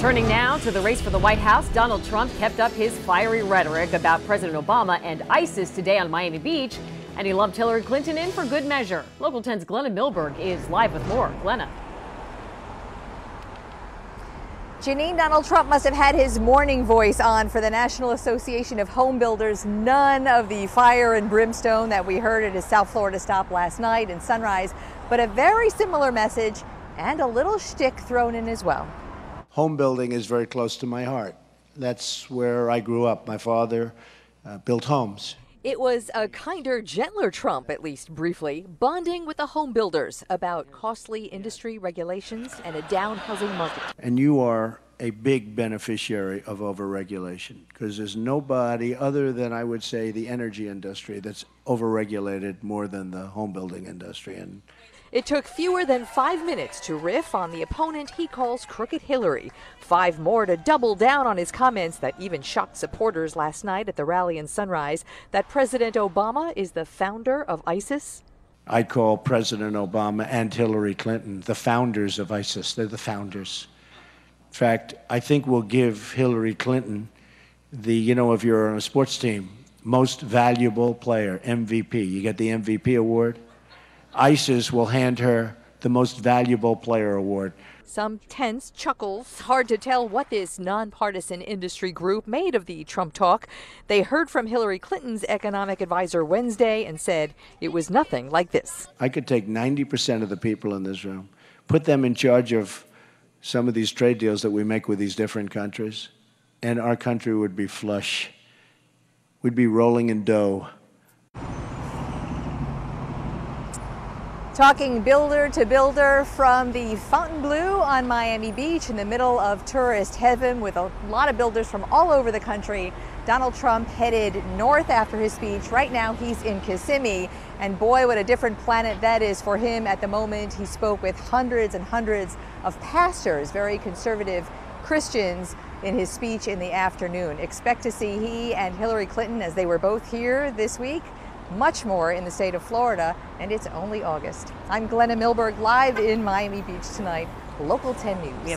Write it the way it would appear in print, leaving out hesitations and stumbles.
Turning now to the race for the White House, Donald Trump kept up his fiery rhetoric about President Obama and ISIS today on Miami Beach, and he lumped Hillary Clinton in for good measure. Local 10's Glenna Milberg is live with more. Glenna. Janine, Donald Trump must have had his morning voice on for the National Association of Home Builders. None of the fire and brimstone that we heard at his South Florida stop last night in Sunrise, but a very similar message and a little shtick thrown in as well. Home building is very close to my heart. That's where I grew up. My father built homes. It was a kinder, gentler Trump, at least briefly, bonding with the home builders about costly industry regulations and a down housing market. And you are a big beneficiary of overregulation, because there's nobody other than, I would say, the energy industry that's overregulated more than the home building industry. And it took fewer than 5 minutes to riff on the opponent he calls Crooked Hillary. 5 more to double down on his comments that even shocked supporters last night at the rally in Sunrise, that President Obama is the founder of ISIS. I call President Obama and Hillary Clinton the founders of ISIS. They're the founders. In fact, I think we'll give Hillary Clinton the, if you're on a sports team, most valuable player, MVP. You get the MVP award. ISIS will hand her the most valuable player award. Some tense chuckles. Hard to tell what this nonpartisan industry group made of the Trump talk. They heard from Hillary Clinton's economic advisor Wednesday and said it was nothing like this. I could take 90% of the people in this room, put them in charge of some of these trade deals that we make with these different countries, and our country would be flush. We'd be rolling in dough. Talking builder to builder from the Fontainebleau on Miami Beach in the middle of tourist heaven with a lot of builders from all over the country. Donald Trump headed north after his speech. Right now he's in Kissimmee, and boy, what a different planet that is for him at the moment. He spoke with hundreds and hundreds of pastors, very conservative Christians, in his speech in the afternoon. Expect to see he and Hillary Clinton, as they were both here this week, much more in the state of Florida, and it's only August. I'm Glenna Milberg, live in Miami Beach tonight, Local 10 News.